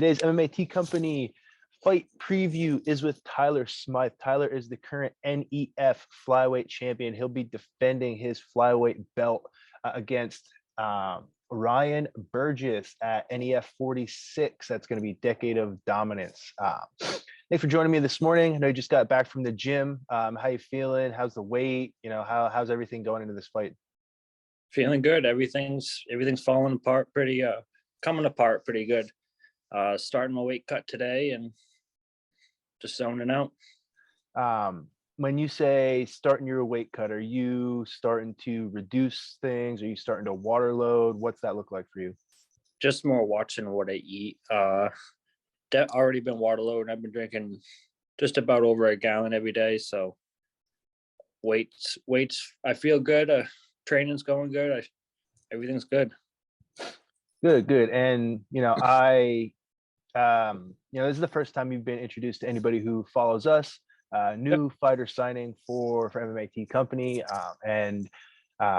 Today's MMA Company fight preview is with Tyler Smythe. Tyler is the current NEF flyweight champion. He'll be defending his flyweight belt against Ryan Burgess at NEF 46. That's going to be Decade of Dominance. Thanks for joining me this morning. I know you just got back from the gym. How you feeling? How's the weight? How's everything going into this fight? Feeling good. Everything's falling apart coming apart pretty good. Starting my weight cut today and just zoning out. When you say starting your weight cut, are you starting to reduce things? Are you starting to water load? What's that look like for you? Just more watching what I eat. Already been water loading. I've been drinking just about over a gallon every day. So weights, I feel good. Training's going good. Everything's good. Good. And, this is the first time you've been introduced to anybody who follows us. New fighter signing for MMA Company.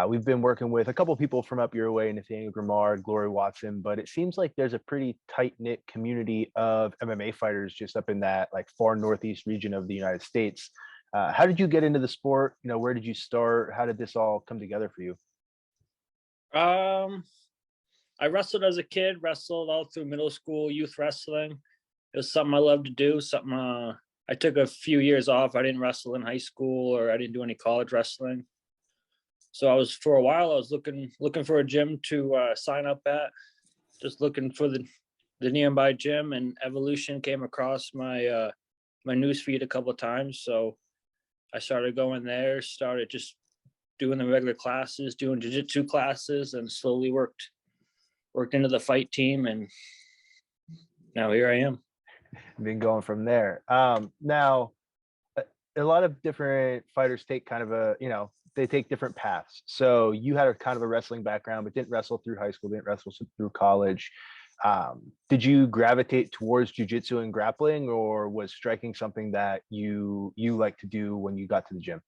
We've been working with a couple of people from up your way, Nathaniel Grimard, Glory Watson, but it seems like there's a pretty tight-knit community of MMA fighters just up in that far northeast region of the United States. How did you get into the sport? Where did you start? How did this all come together for you? I wrestled as a kid, wrestled all through middle school, youth wrestling. It was something I loved to do, something I took a few years off. I didn't wrestle in high school, or I didn't do any college wrestling. So for a while I was looking for a gym to sign up at, just looking for the nearby gym, and Evolution came across my news feed a couple of times. So I started going there, started just doing the regular classes, doing jiu-jitsu classes, and slowly worked into the fight team, and now here I am. Been going from there. Now, a lot of different fighters take kind of they take different paths. So you had a kind of a wrestling background, but didn't wrestle through high school, didn't wrestle through college. Did you gravitate towards jiu-jitsu and grappling, or was striking something that you like to do when you got to the gym?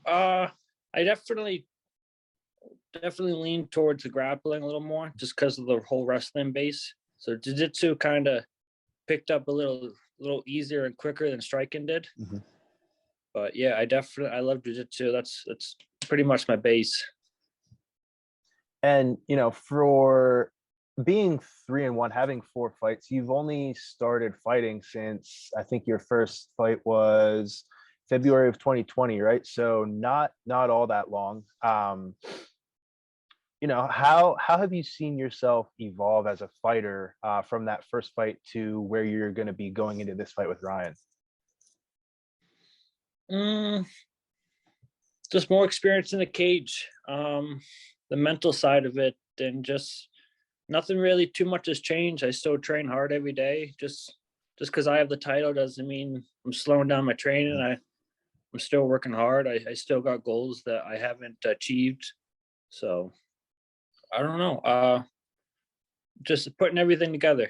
I definitely lean towards the grappling a little more, just because of the whole wrestling base. So jiu-jitsu kind of picked up a little easier and quicker than striking did. Mm-hmm. But yeah, I love jiu-jitsu. That's pretty much my base. And for being 3-1, having 4 fights, you've only started fighting since I think your first fight was February of 2020, right? So not all that long. How have you seen yourself evolve as a fighter from that first fight to where you're going to be going into this fight with Ryan? Just more experience in the cage, the mental side of it, and just nothing really too much has changed. I still train hard every day. Just because I have the title doesn't mean I'm slowing down my training. I'm still working hard. I still got goals that I haven't achieved. So I don't know. Just putting everything together,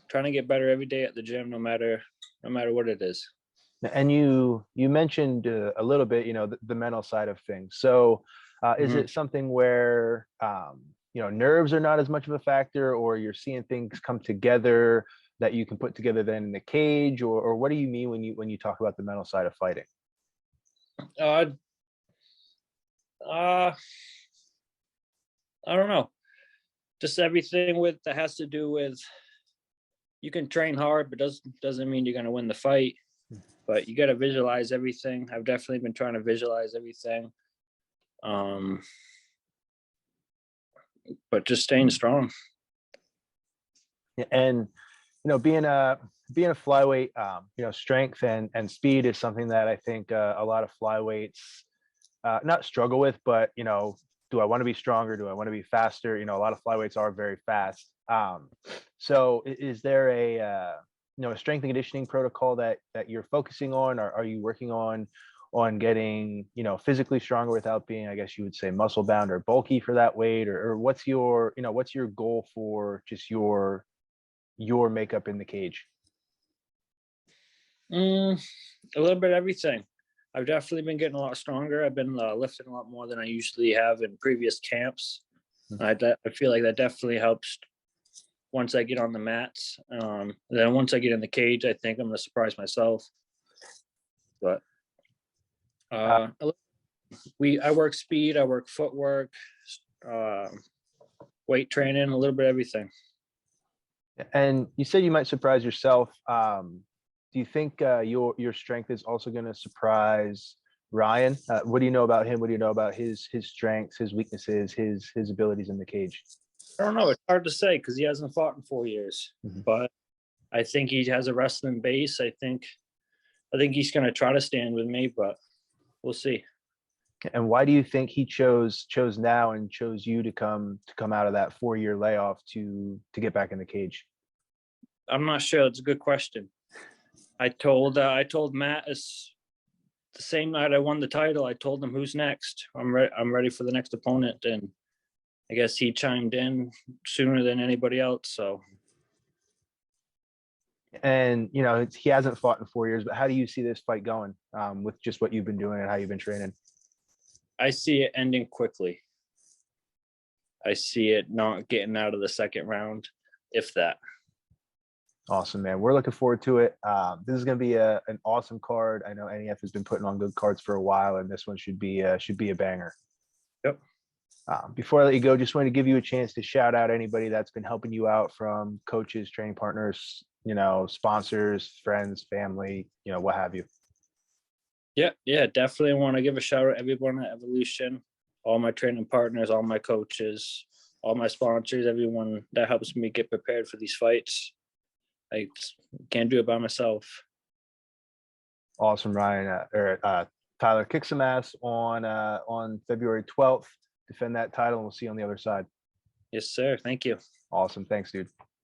trying to get better every day at the gym, no matter what it is. And you mentioned a little bit, the mental side of things. So is it something where, nerves are not as much of a factor, or you're seeing things come together that you can put together then in the cage, or what do you mean when you talk about the mental side of fighting? I don't know. Just everything that has to do with, you can train hard, but doesn't mean you're going to win the fight. But you got to visualize everything. I've definitely been trying to visualize everything. But just staying strong. And being a flyweight, strength and speed is something that I think a lot of flyweights not struggle with, but do I want to be stronger? Do I want to be faster? A lot of flyweights are very fast. So is there a strength and conditioning protocol that you're focusing on, or are you working on getting, physically stronger without being, I guess you would say, muscle bound or bulky for that weight, or what's your goal for just your makeup in the cage? A little bit of everything. I've definitely been getting a lot stronger. I've been lifting a lot more than I usually have in previous camps. I feel like that definitely helps once I get on the mats. Then once I get in the cage, I think I'm gonna surprise myself. But Uh, I work speed, I work footwork, weight training, a little bit of everything. and you said you might surprise yourself. Do you think your strength is also going to surprise Ryan? What do you know about him? What do you know about his strengths, his weaknesses, his abilities in the cage? I don't know. It's hard to say because he hasn't fought in 4 years. Mhm. But I think he has a wrestling base. I think he's going to try to stand with me, but we'll see. And why do you think he chose now and chose you to come out of that 4-year layoff to get back in the cage? I'm not sure. It's a good question. I told Matt the same night I won the title. I told him who's next. I'm ready for the next opponent, and I guess he chimed in sooner than anybody else. So, And he hasn't fought in 4 years, but how do you see this fight going with just what you've been doing and how you've been training? I see it ending quickly. I see it not getting out of the second round, if that. Awesome, man. We're looking forward to it. This is going to be an awesome card. I know NEF has been putting on good cards for a while, and this one should be a banger. Yep. Before I let you go, just wanted to give you a chance to shout out anybody that's been helping you out, from coaches, training partners, sponsors, friends, family, what have you. Yeah, definitely want to give a shout out to everyone at Evolution, all my training partners, all my coaches, all my sponsors, everyone that helps me get prepared for these fights. I can't do it by myself. Awesome, Ryan. Tyler, kick some ass on February 12th. Defend that title, and we'll see you on the other side. Yes, sir. Thank you. Awesome. Thanks, dude.